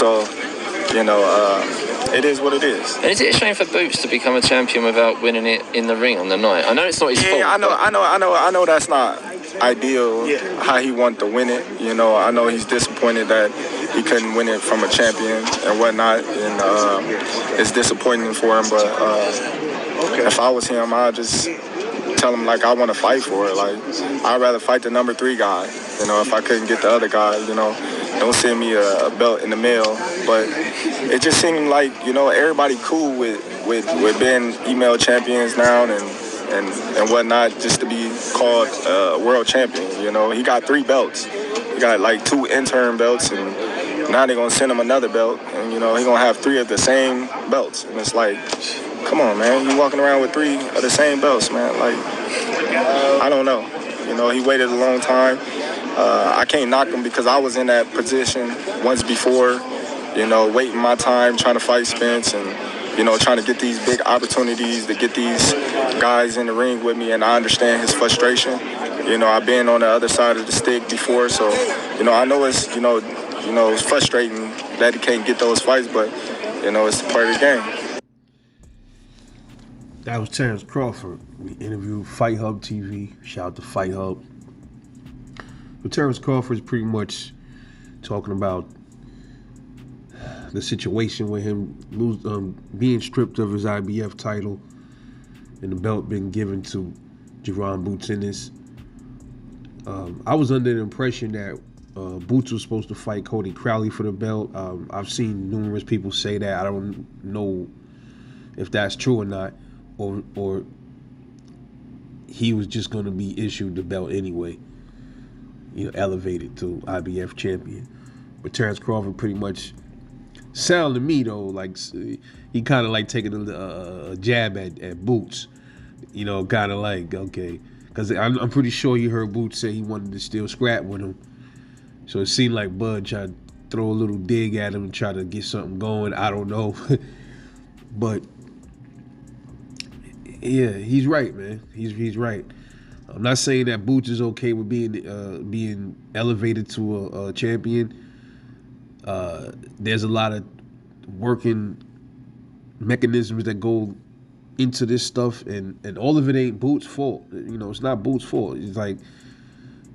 So, it is what it is. And is it a shame for Boots to become a champion without winning it in the ring on the night? I know it's not his fault. Yeah, I know that's not ideal how he wanted to win it. I know he's disappointed that he couldn't win it from a champion and whatnot, and it's disappointing for him. But if I was him, I'd just tell him, like, I want to fight for it. Like, I'd rather fight the number 3 guy. If I couldn't get the other guy, don't send me a belt in the mail. But it just seemed like, everybody cool with being email champions now and whatnot, just to be called world champion. He got 3 belts. He got like 2 intern belts, and now they're going to send him another belt. And, he's going to have 3 of the same belts. And it's like, come on, man. You walking around with 3 of the same belts, man. Like, I don't know. He waited a long time. I can't knock him because I was in that position once before, waiting my time, trying to fight Spence and, trying to get these big opportunities to get these guys in the ring with me. And I understand his frustration. I've been on the other side of the stick before. So, I know it's, it's frustrating that he can't get those fights, but, it's part of the game. That was Terence Crawford. We interviewed Fight Hub TV. Shout out to Fight Hub. But Terence Crawford is pretty much talking about the situation with him being stripped of his IBF title and the belt being given to Jaron Ennis. I was under the impression that Boots was supposed to fight Cody Crowley for the belt. I've seen numerous people say that. I don't know if that's true or not. Or he was just going to be issued the belt anyway, elevated to IBF champion. But Terence Crawford pretty much sounded to me, though, like he kind of like taking a jab at Boots, kind of like, okay, because I'm pretty sure you heard Boots say he wanted to still scrap with him. So it seemed like Bud tried to throw a little dig at him and try to get something going. I don't know. But yeah, he's right, man. He's right. I'm not saying that Boots is okay with being elevated to a champion. There's a lot of working mechanisms that go into this stuff, and all of it ain't Boots' fault. It's not Boots' fault. It's like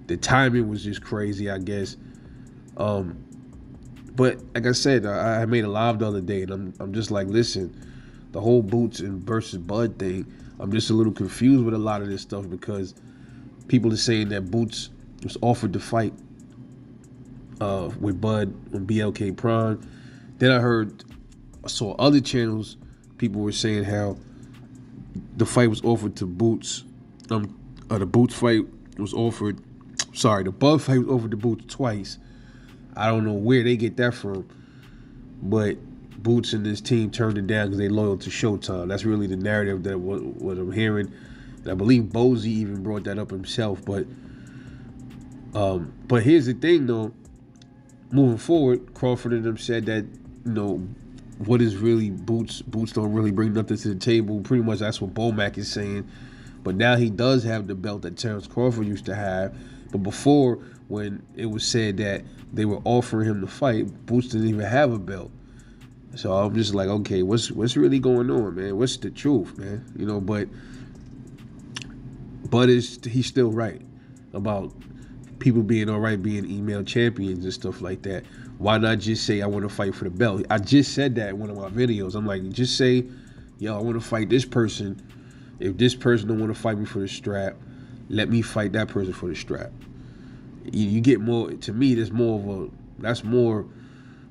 the timing was just crazy, I guess. But like I said, I made a live the other day, and I'm just like, listen, the whole Boots and versus Bud thing, I'm just a little confused with a lot of this stuff because people are saying that Boots was offered to fight with Bud on BLK Prime. Then I saw other channels, people were saying how the fight was offered to Boots. The Boots fight was offered, the Bud fight was offered to Boots twice. I don't know where they get that from, but Boots and his team turned it down because they loyal to Showtime. That's really the narrative that what I'm hearing. And I believe Bozy even brought that up himself. But here's the thing, though. Moving forward, Crawford and them said that, what is really Boots? Boots don't really bring nothing to the table. Pretty much that's what Bomac is saying. But now he does have the belt that Terence Crawford used to have. But before, when it was said that they were offering him to fight, Boots didn't even have a belt. So I'm just like, okay, what's really going on, man? What's the truth, man? But he's still right about people being all right being email champions and stuff like that. Why not just say I want to fight for the belt? I just said that in one of my videos. I'm like, just say, yo, I want to fight this person. If this person don't want to fight me for the strap, let me fight that person for the strap. You get more, to me, that's more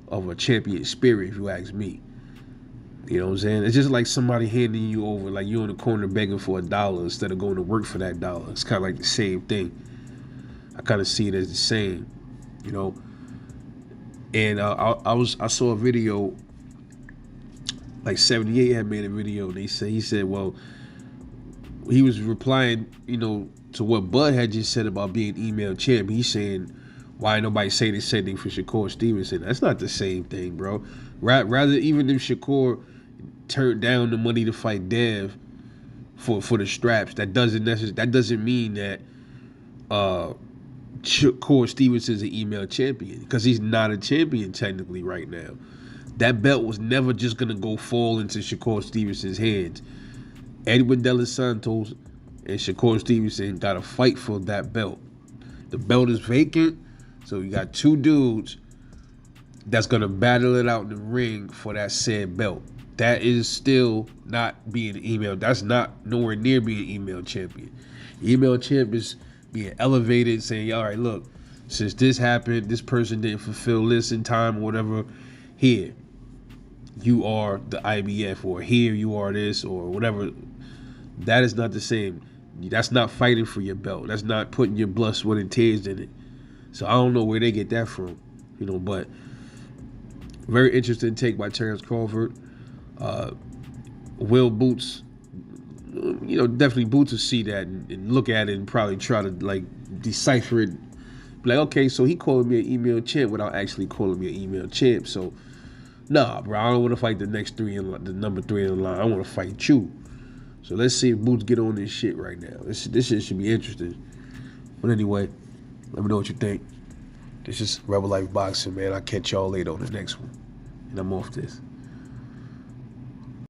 of a champion spirit, if you ask me. You know what I'm saying? It's just like somebody handing you over, like you're in the corner begging for $1 instead of going to work for that $1. It's kind of like the same thing. I kind of see it as the same, And I saw a video, like 78 had made a video. He said, well, he was replying, to what Bud had just said about being email champ. He's saying, why ain't nobody saying the same thing for Shakur Stevenson? That's not the same thing, bro. Rather, even if Shakur turned down the money to fight Dev for the straps, that doesn't mean that Shakur Stevenson's an email champion because he's not a champion technically right now. That belt was never just gonna go fall into Shakur Stevenson's hands. Edwin De Los Santos and Shakur Stevenson got to fight for that belt. The belt is vacant, so you got two dudes that's gonna battle it out in the ring for that said belt. That is still not being an email. That's not nowhere near being an email champion. Email champ is being elevated, saying, all right, look, since this happened, this person didn't fulfill this in time or whatever, here, you are the IBF, or here you are this, or whatever. That is not the same. That's not fighting for your belt. That's not putting your blood, sweat, and tears in it. So I don't know where they get that from, but very interesting take by Terence Crawford. Will Boots, definitely Boots will see that and look at it and probably try to decipher it. Like, okay, so he calling me an email champ without actually calling me an email champ. So, nah, bro, I don't want to fight the number 3 in the line. I want to fight you. So let's see if Boots get on this shit right now. This shit should be interesting. But anyway, let me know what you think. This is Rebel Life Boxing, man. I'll catch y'all later on the next one. And I'm off this.